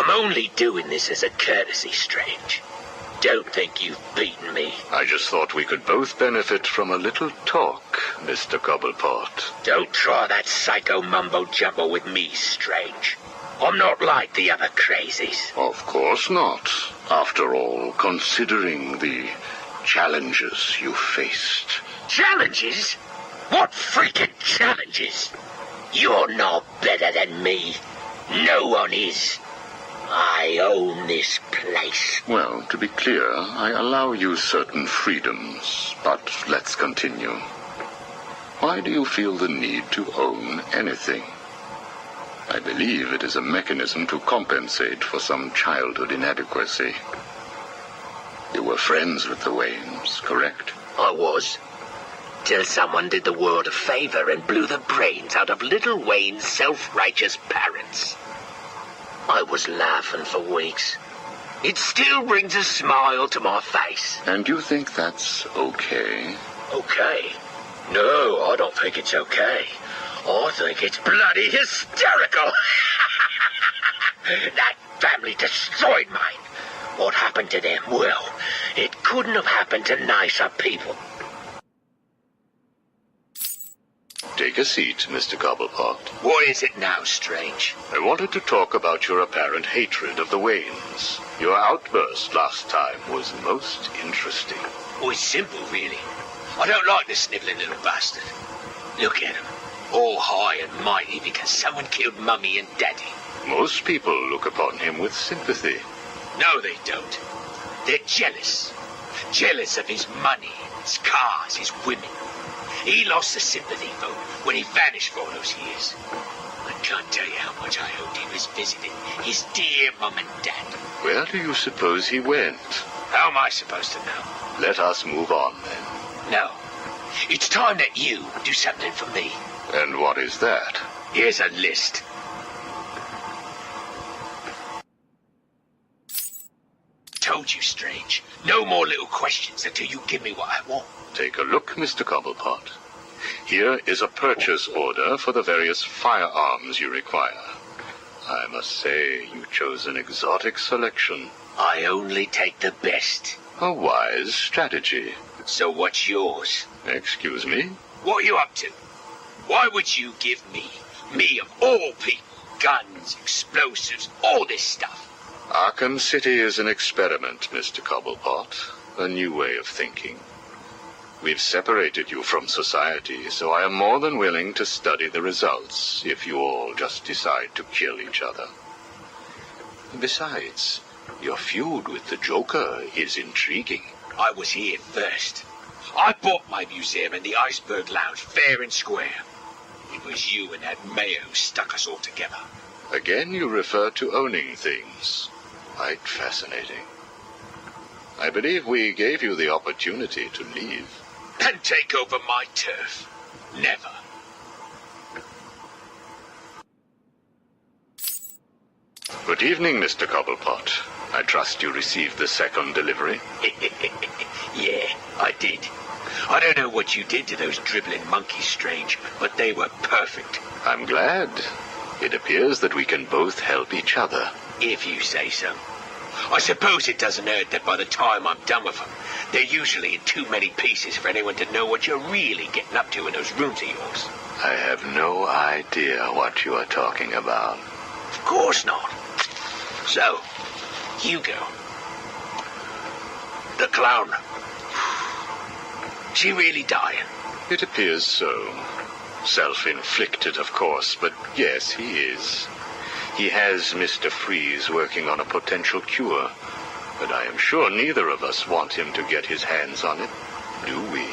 I'm only doing this as a courtesy, Strange. Don't think you've beaten me. I just thought we could both benefit from a little talk, Mr. Cobblepot. Don't try that psycho mumbo-jumbo with me, Strange. I'm not like the other crazies. Of course not. After all, considering the challenges you faced. Challenges? What freaking challenges? You're no better than me. No one is. I own this place. Well, to be clear, I allow you certain freedoms, but let's continue. Why do you feel the need to own anything? I believe it is a mechanism to compensate for some childhood inadequacy. You were friends with the Waynes, correct? I was. Till someone did the world a favor and blew the brains out of little Wayne's self-righteous parents. I was laughing for weeks. It still brings a smile to my face. And you think that's okay? Okay? No, I don't think it's okay. I think it's bloody hysterical. That family destroyed mine. What happened to them? Well, it couldn't have happened to nicer people. Take a seat, Mr. Cobblepot. What is it now, Strange? I wanted to talk about your apparent hatred of the Waynes. Your outburst last time was most interesting. Oh, it's simple, really. I don't like the snivelling little bastard. Look at him. All high and mighty because someone killed Mummy and Daddy. Most people look upon him with sympathy. No, they don't. They're jealous. Jealous of his money, his cars, his women. He lost the sympathy vote when he vanished for all those years. I can't tell you how much I hoped he was visiting his dear Mum and Dad. Where do you suppose he went? How am I supposed to know? Let us move on, then. No. It's time that you do something for me. And what is that? Here's a list. Told you, Strange. No more little questions until you give me what I want. Take a look, Mr. Cobblepot. Here is a purchase order for the various firearms you require. I must say, you chose an exotic selection. I only take the best. A wise strategy. So what's yours? Excuse me? What are you up to? Why would you give me of all people, guns, explosives, all this stuff? Arkham City is an experiment, Mr. Cobblepot. A new way of thinking. We've separated you from society, so I am more than willing to study the results if you all just decide to kill each other. Besides, your feud with the Joker is intriguing. I was here first. I bought my museum in the Iceberg Lounge fair and square. It was you and that Mayo who stuck us all together. Again, you refer to owning things. Quite fascinating. I believe we gave you the opportunity to leave. And take over my turf. Never. Good evening, Mr. Cobblepot. I trust you received the second delivery. Yeah, I did. I don't know what you did to those dribbling monkeys, Strange, but they were perfect. I'm glad. It appears that we can both help each other. If you say so. I suppose it doesn't hurt that by the time I'm done with them, they're usually in too many pieces for anyone to know what you're really getting up to in those rooms of yours. I have no idea what you are talking about. Of course not. So, Hugo. The clown. Is he really dying? It appears so. Self-inflicted, of course, but yes, he is. He has Mr. Freeze working on a potential cure, but I am sure neither of us want him to get his hands on it, do we?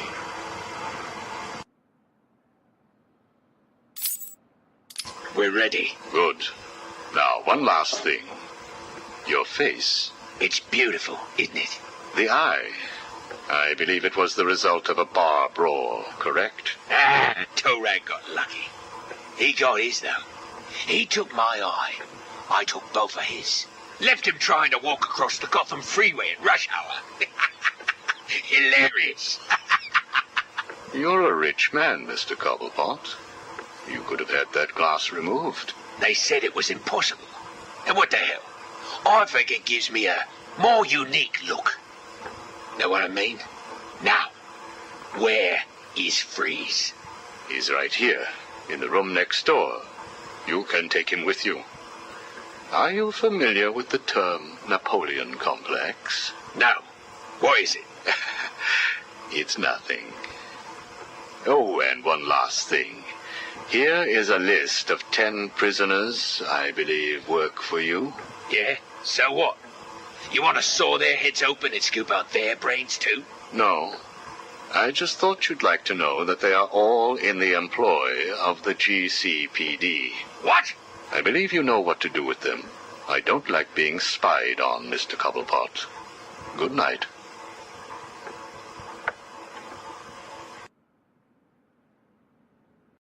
We're ready. Good. Now, one last thing. Your face. It's beautiful, isn't it? The eye. I believe it was the result of a bar brawl, correct? Torag got lucky. He got his, though. He took my eye. I took both of his. Left him trying to walk across the Gotham freeway at rush hour. Hilarious. You're a rich man, Mr. Cobblepot. You could have had that glass removed. They said it was impossible. And what the hell? I think it gives me a more unique look. Know what I mean? Now, where is Freeze? He's right here, in the room next door. You can take him with you. Are you familiar with the term Napoleon complex? No. What is it? It's nothing. Oh, and one last thing. Here is a list of 10 prisoners I believe work for you. Yeah? So what? You want to saw their heads open and scoop out their brains too? No. I just thought you'd like to know that they are all in the employ of the GCPD. What? I believe you know what to do with them. I don't like being spied on, Mr. Cobblepot. Good night.